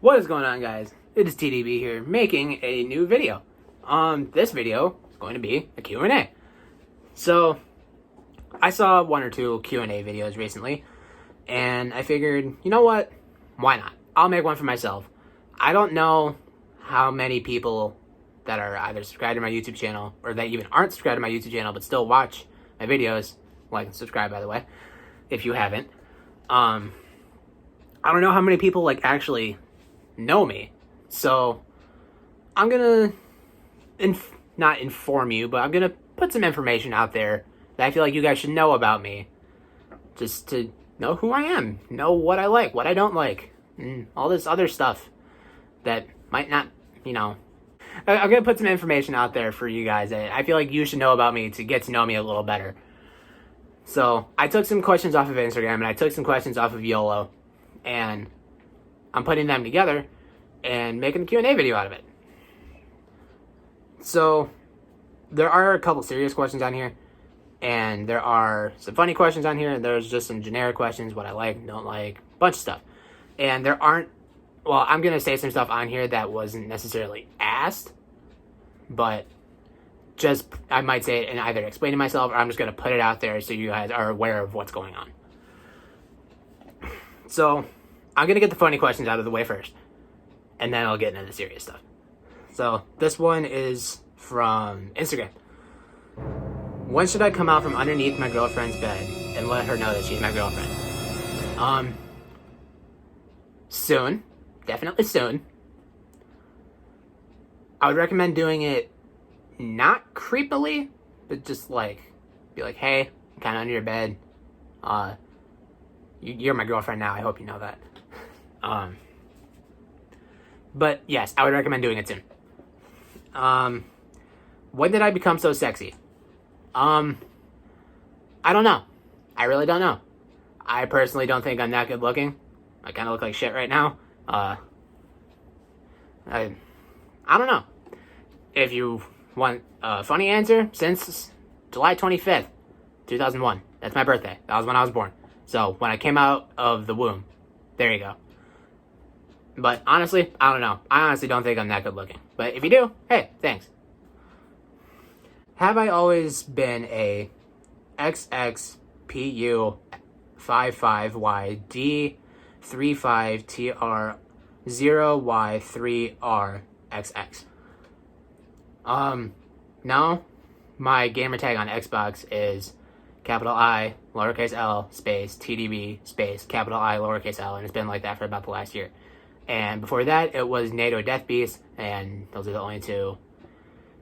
What is going on, guys? It is TDB here, making a new video. This video is going to be a Q&A. So, I saw one or two Q&A videos recently, and I figured, you know what? Why not? I'll make one for myself. I don't know how many people that are either subscribed to my YouTube channel, or that even aren't subscribed to my YouTube channel, but still watch my videos. Like and subscribe, by the way, if you haven't. I don't know how many people, actually know me. So I'm gonna not inform you, but I'm gonna put some information out there that I feel like you guys should know about me, just to know who I am, know what I like, what I don't like, and all this other stuff that might not, I'm gonna put some information out there for you guys that I feel like you should know about me to get to know me a little better. So I took some questions off of Instagram, and I took some questions off of YOLO, and I'm putting them together and making a Q&A video out of it. So there are a couple serious questions on here, and there are some funny questions on here, and there's just some generic questions, what I like, don't like, bunch of stuff. And there aren't, I'm going to say some stuff on here that wasn't necessarily asked, but just, I might say it and either explain to myself, or I'm just going to put it out there so you guys are aware of what's going on. So I'm going to get the funny questions out of the way first, and then I'll get into the serious stuff. So this one is from Instagram. When should I come out from underneath my girlfriend's bed and let her know that she's my girlfriend? Soon. Definitely soon. I would recommend doing it not creepily, but just be like, hey, I'm kind of under your bed. You're my girlfriend now. I hope you know that. But yes, I would recommend doing it soon. When did I become so sexy? I don't know. I really don't know. I personally don't think I'm that good looking. I kind of look like shit right now. I don't know. If you want a funny answer, since July 25th, 2001. That's my birthday. That was when I was born. So, when I came out of the womb. There you go. But honestly, I don't know. I honestly don't think I'm that good looking. But if you do, hey, thanks. Have I always been a XXPU55Y D35TR0Y3RXX? No. My gamer tag on Xbox is capital I, lowercase l, space, TDB, space, capital I, lowercase l, and it's been like that for about the last year. And before that, it was NATO Death Beast, and those are the only two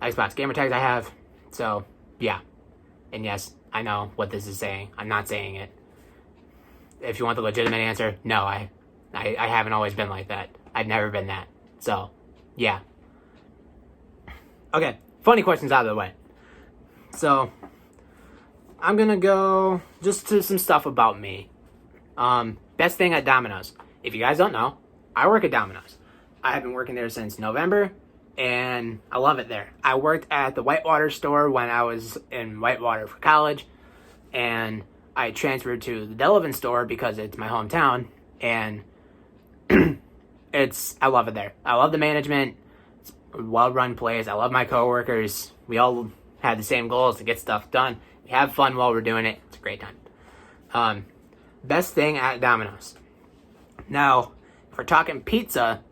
Xbox gamer tags I have. So, yeah. And yes, I know what this is saying. I'm not saying it. If you want the legitimate answer, no, I haven't always been like that. I've never been that. So, yeah. Okay, funny questions out of the way. So, I'm gonna go just to some stuff about me. Best thing at Dominos. If you guys don't know, I work at Dominos. I have been working there since November, and I love it there. I worked at the Whitewater store when I was in Whitewater for college, and I transferred to the Delavan store because it's my hometown, and I love it there. I love the management. It's a well-run place. I love my coworkers. We all have the same goals to get stuff done. We have fun while we're doing it. It's a great time. Best thing at Domino's. Now, if we're talking pizza,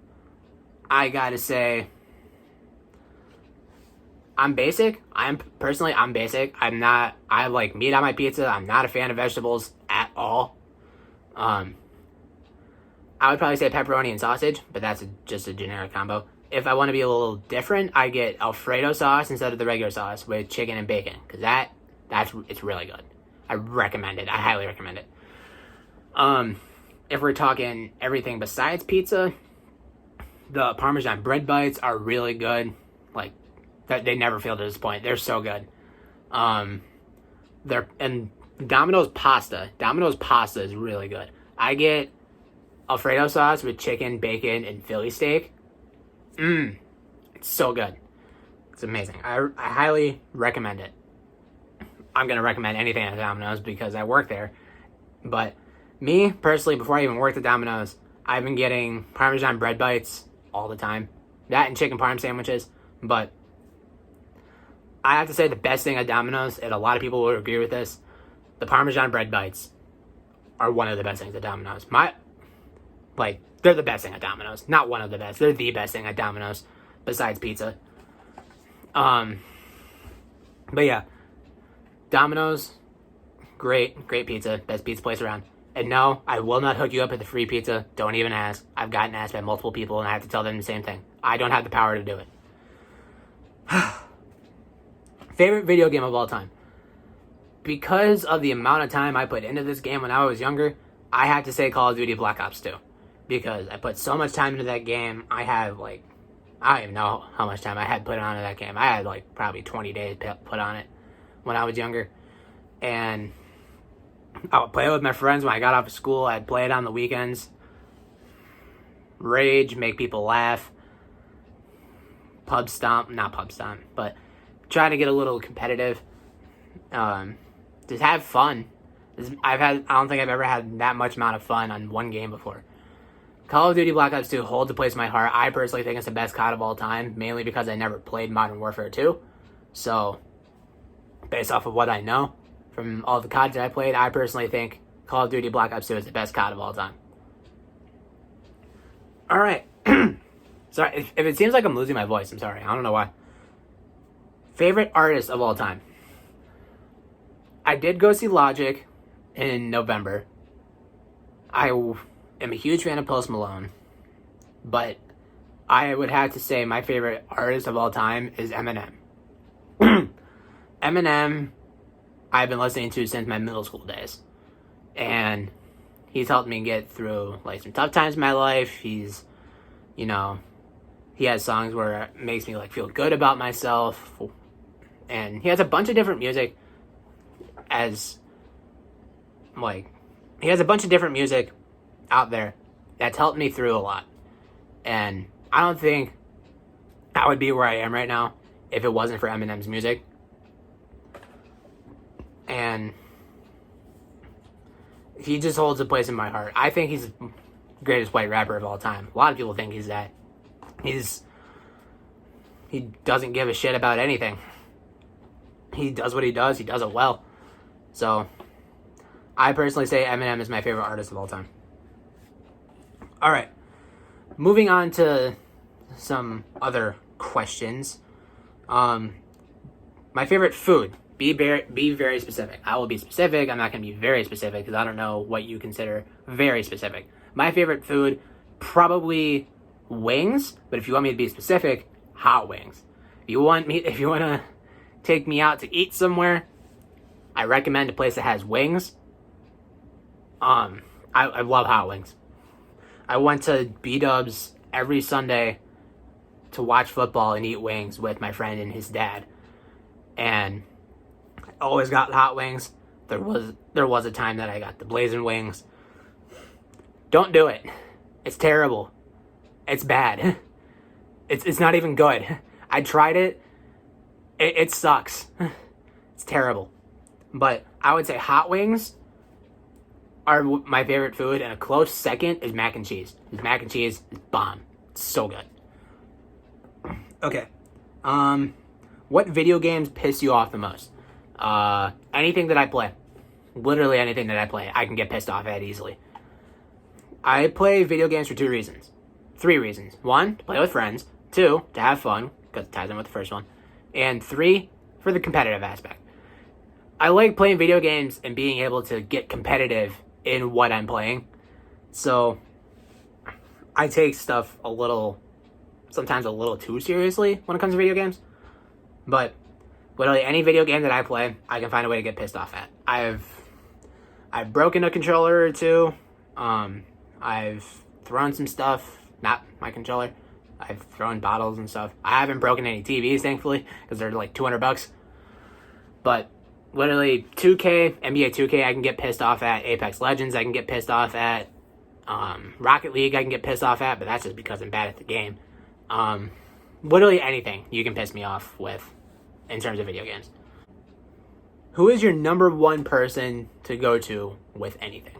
I gotta say, I'm basic. I'm basic. I like meat on my pizza. I'm not a fan of vegetables at all. I would probably say pepperoni and sausage, but that's just a generic combo. If I want to be a little different, I get Alfredo sauce instead of the regular sauce with chicken and bacon, because it's really good. I recommend it. I highly recommend it. If we're talking everything besides pizza, the Parmesan bread bites are really good. They never fail to disappoint. They're so good. And Domino's pasta. Domino's pasta is really good. I get Alfredo sauce with chicken, bacon, and Philly steak. It's so good. It's amazing. I highly recommend it. I'm going to recommend anything at Domino's because I work there. But me, personally, before I even worked at Domino's, I've been getting Parmesan bread bites all the time. That and chicken parm sandwiches. But I have to say the best thing at Domino's, and a lot of people will agree with this, the Parmesan bread bites are one of the best things at Domino's. They're the best thing at Domino's. Not one of the best. They're the best thing at Domino's besides pizza. But yeah, Domino's, great pizza. Best pizza place around. And no, I will not hook you up with the free pizza. Don't even ask. I've gotten asked by multiple people, and I have to tell them the same thing. I don't have the power to do it. Favorite video game of all time. Because of the amount of time I put into this game when I was younger, I have to say Call of Duty Black Ops 2. Because I put so much time into that game. I don't even know how much time I had put onto that game. I had probably 20 days put on it when I was younger. And I would play it with my friends when I got off of school. I'd play it on the weekends. Rage, make people laugh. Not pub stomp, but try to get a little competitive. Just have fun. I don't think I've ever had that much amount of fun on one game before. Call of Duty Black Ops 2 holds a place in my heart. I personally think it's the best COD of all time, mainly because I never played Modern Warfare 2. So, based off of what I know from all the CODs that I played, I personally think Call of Duty Black Ops 2 is the best COD of all time. Alright. Sorry, if it seems like I'm losing my voice, I'm sorry. I don't know why. Favorite artist of all time. I did go see Logic in November. I am a huge fan of Post Malone. But I would have to say my favorite artist of all time is Eminem. Eminem, I've been listening to since my middle school days. And he's helped me get through some tough times in my life. He's, he has songs where it makes me feel good about myself. And he has a bunch of different music out there that's helped me through a lot. And I don't think I would be where I am right now if it wasn't for Eminem's music. And he just holds a place in my heart. I think he's the greatest white rapper of all time. A lot of people think he's that. He doesn't give a shit about anything. He does what he does it well. So, I personally say Eminem is my favorite artist of all time. Alright, moving on to some other questions. My favorite food. Be very specific. I will be specific. I'm not going to be very specific because I don't know what you consider very specific. My favorite food, probably wings, but if you want me to be specific, hot wings. If you want to take me out to eat somewhere, I recommend a place that has wings. I love hot wings. I went to B-Dubs every Sunday to watch football and eat wings with my friend and his dad. And I always got hot wings. There was a time that I got the blazing wings. Don't do it. It's terrible. It's bad. It's not even good. I tried it. It sucks. It's terrible. But I would say hot wings are my favorite food, and a close second is mac and cheese. Mac and cheese is bomb. It's so good. Okay. What video games piss you off the most? Anything that I play. Literally anything that I play, I can get pissed off at easily. I play video games for 3 reasons. 1, to play with friends. 2, to have fun, because it ties in with the first one. And 3, for the competitive aspect. I like playing video games and being able to get competitive in what I'm playing. So, I take stuff sometimes a little too seriously when it comes to video games. But literally any video game that I play, I can find a way to get pissed off at. I've broken a controller or two. I've thrown some stuff, not my controller. I've thrown bottles and stuff. I haven't broken any TVs, thankfully, because they're $200. But literally 2K, NBA 2K, I can get pissed off at. Apex Legends, I can get pissed off at. Rocket League, I can get pissed off at, but that's just because I'm bad at the game. Literally anything you can piss me off with in terms of video games. Who is your number one person to go to with anything?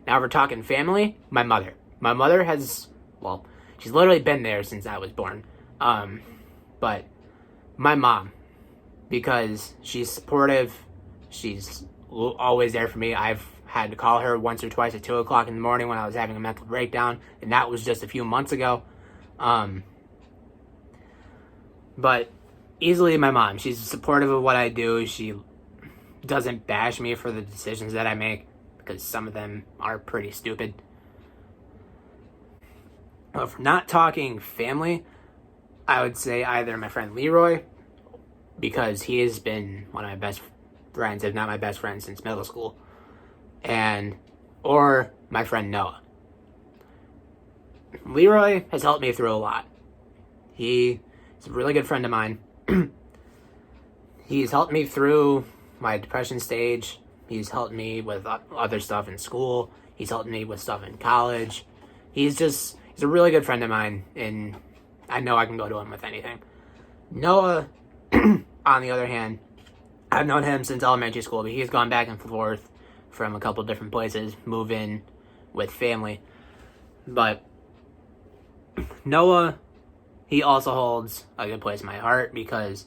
Now, if we're talking family, my mother. My mother has, well, she's literally been there since I was born. But my mom, because she's supportive, she's always there for me. I've had to call her once or twice at 2 o'clock in the morning when I was having a mental breakdown, and that was just a few months ago. But easily my mom. She's supportive of what I do. She doesn't bash me for the decisions that I make, because some of them are pretty stupid. If not talking family, I would say either my friend Leroy, because he has been one of my best friends, if not my best friend, since middle school, or my friend Noah. Leroy has helped me through a lot. He's a really good friend of mine. He's helped me through my depression stage. He's helped me with other stuff in school. He's helped me with stuff in college. He's a really good friend of mine, and I know I can go to him with anything. Noah, on the other hand, I've known him since elementary school, but he's gone back and forth from a couple different places, move in with family. But Noah, he also holds a good place in my heart, because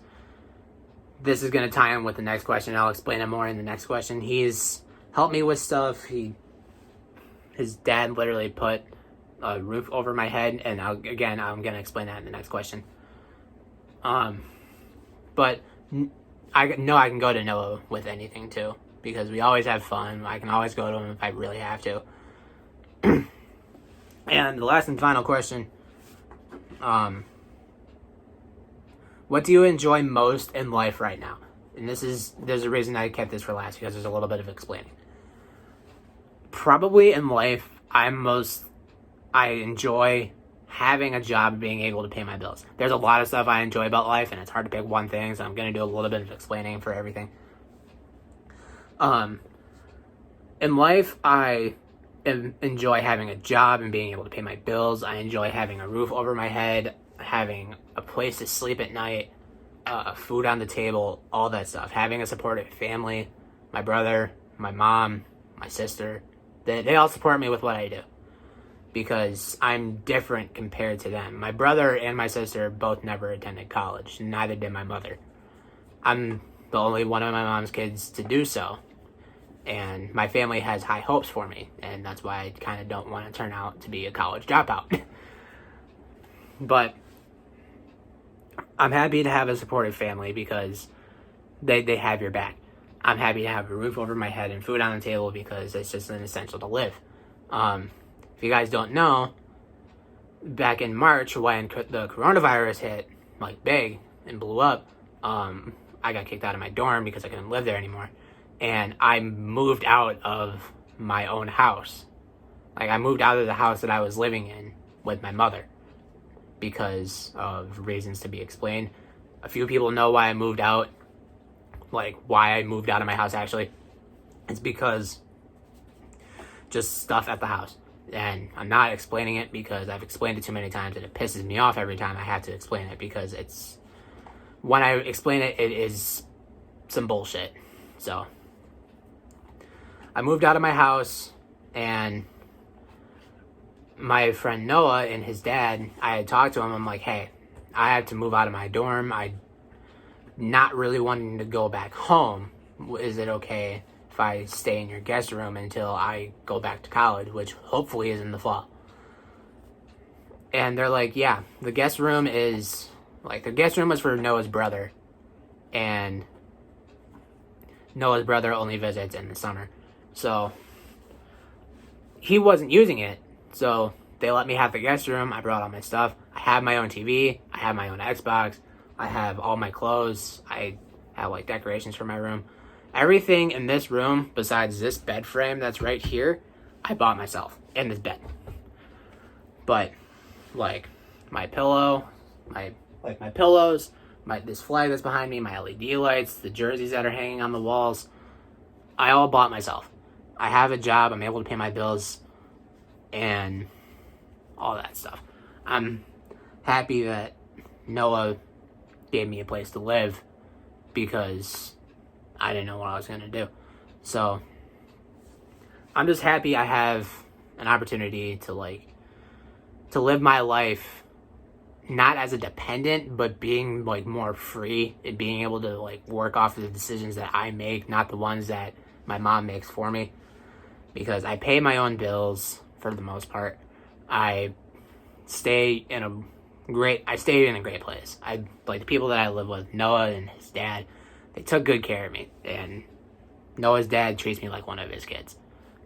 this is going to tie in with the next question. I'll explain it more in the next question. He's helped me with stuff. His dad literally put a roof over my head, and I'm going to explain that in the next question. But I know I can go to Noah with anything too, because we always have fun. I can always go to him if I really have to. And the last and final question, what do you enjoy most in life right now? And there's a reason I kept this for last, because there's a little bit of explaining. Probably in life, I enjoy having a job and being able to pay my bills. There's a lot of stuff I enjoy about life, and it's hard to pick one thing, so I'm going to do a little bit of explaining for everything. In life, I enjoy having a job and being able to pay my bills. I enjoy having a roof over my head, having a place to sleep at night, food on the table, all that stuff. Having a supportive family, my brother, my mom, my sister, they all support me with what I do, because I'm different compared to them. My brother and my sister both never attended college. Neither did my mother. I'm the only one of my mom's kids to do so. And my family has high hopes for me, and that's why I kind of don't want to turn out to be a college dropout. But I'm happy to have a supportive family, because they have your back. I'm happy to have a roof over my head and food on the table, because it's just an essential to live. If you guys don't know, back in March when the coronavirus hit, like big, and blew up, I got kicked out of my dorm because I couldn't live there anymore. And I moved out of my own house. Like, I moved out of the house that I was living in with my mother, because of reasons to be explained. A few people know why I moved out, like why I moved out of my house actually. It's because just stuff at the house. And I'm not explaining it because I've explained it too many times, and it pisses me off every time I have to explain it, because when I explain it, it is some bullshit. So I moved out of my house, and my friend Noah and his dad, I had talked to him. I'm like, hey, I have to move out of my dorm. I'm not really wanting to go back home. Is it okay if I stay in your guest room until I go back to college, which hopefully is in the fall? And they're like, yeah, the guest room was for Noah's brother, and Noah's brother only visits in the summer. So he wasn't using it, so they let me have the guest room. I brought all my stuff. I have my own TV. I have my own Xbox. I have all my clothes. I have like decorations for my room. Everything in this room, besides this bed frame that's right here, I bought myself in this bed. But like my pillow, my pillows, this flag that's behind me, my LED lights, the jerseys that are hanging on the walls, I all bought myself. I have a job. I'm able to pay my bills and all that stuff. I'm happy that Noah gave me a place to live, because I didn't know what I was going to do. So I'm just happy I have an opportunity to like to live my life not as a dependent, but being like more free and being able to like work off of the decisions that I make, not the ones that my mom makes for me. Because I pay my own bills for the most part. I stay in a great place. I like the people that I live with, Noah and his dad, they took good care of me, and Noah's dad treats me like one of his kids,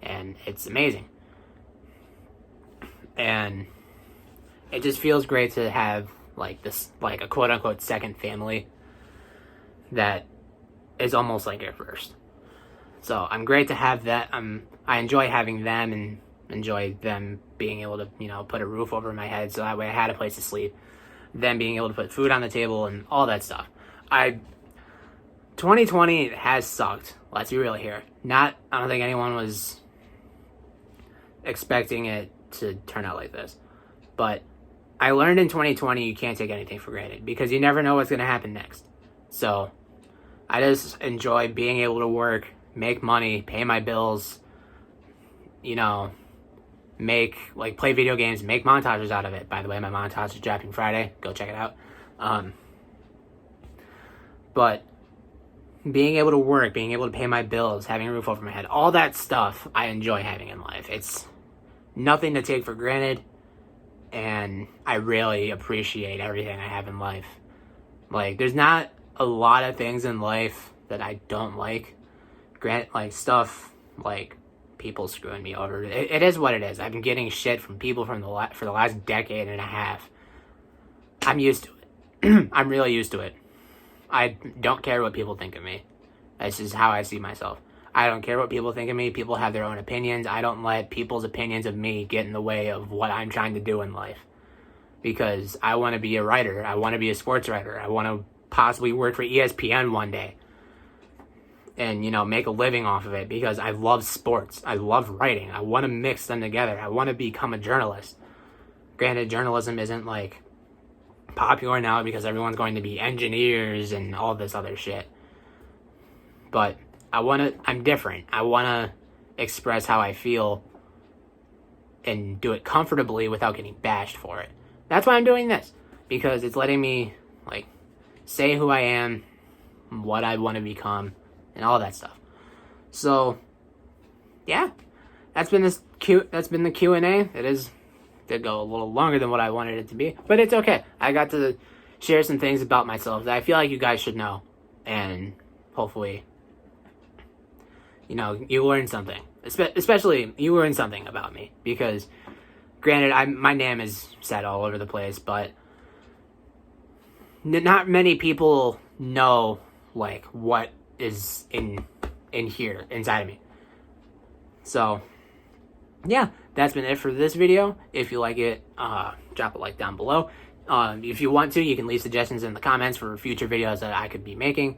and it's amazing. And it just feels great to have like this, like a quote unquote second family that is almost like your first. So I'm great to have that. I enjoy having them and enjoy them being able to, put a roof over my head so that way I had a place to sleep. Them being able to put food on the table and all that stuff. 2020 has sucked. Let's be real here. I don't think anyone was expecting it to turn out like this. But I learned in 2020 you can't take anything for granted because you never know what's going to happen next. So I just enjoy being able to work, make money, pay my bills, play video games, make montages out of it. By the way, my montage is dropping Friday. Go check it out. But being able to work, being able to pay my bills, having a roof over my head, all that stuff I enjoy having in life. It's nothing to take for granted, and I really appreciate everything I have in life. Like, there's not a lot of things in life that I don't like. Stuff like people screwing me over. It is what it is. I've been getting shit from people for the last decade and a half. I'm used to it. I'm really used to it. I don't care what people think of me. This is how I see myself. I don't care what people think of me. People have their own opinions. I don't let people's opinions of me get in the way of what I'm trying to do in life. Because I want to be a writer. I want to be a sports writer. I want to possibly work for ESPN one day. And, make a living off of it because I love sports. I love writing. I want to mix them together. I want to become a journalist. Granted, journalism isn't, popular now because everyone's going to be engineers and all this other shit. But I'm different. I want to express how I feel and do it comfortably without getting bashed for it. That's why I'm doing this. Because it's letting me, say who I am, what I want to become, and all that stuff. So, yeah, that's been the Q&A. It did go a little longer than what I wanted it to be, but it's okay. I got to share some things about myself that I feel like you guys should know, and hopefully, you learn something. Especially, you learn something about me, because, granted, my name is said all over the place, but not many people know, what is in here inside of me. So yeah, that's been it for this video. If you like it, drop a like down below. If you want to, you can leave suggestions in the comments for future videos that I could be making.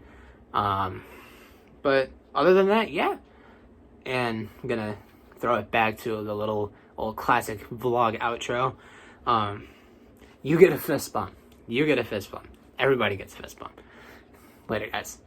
But other than that, yeah. And I'm gonna throw it back to the little old classic vlog outro. You get a fist bump. You get a fist bump. Everybody gets a fist bump. Later, guys.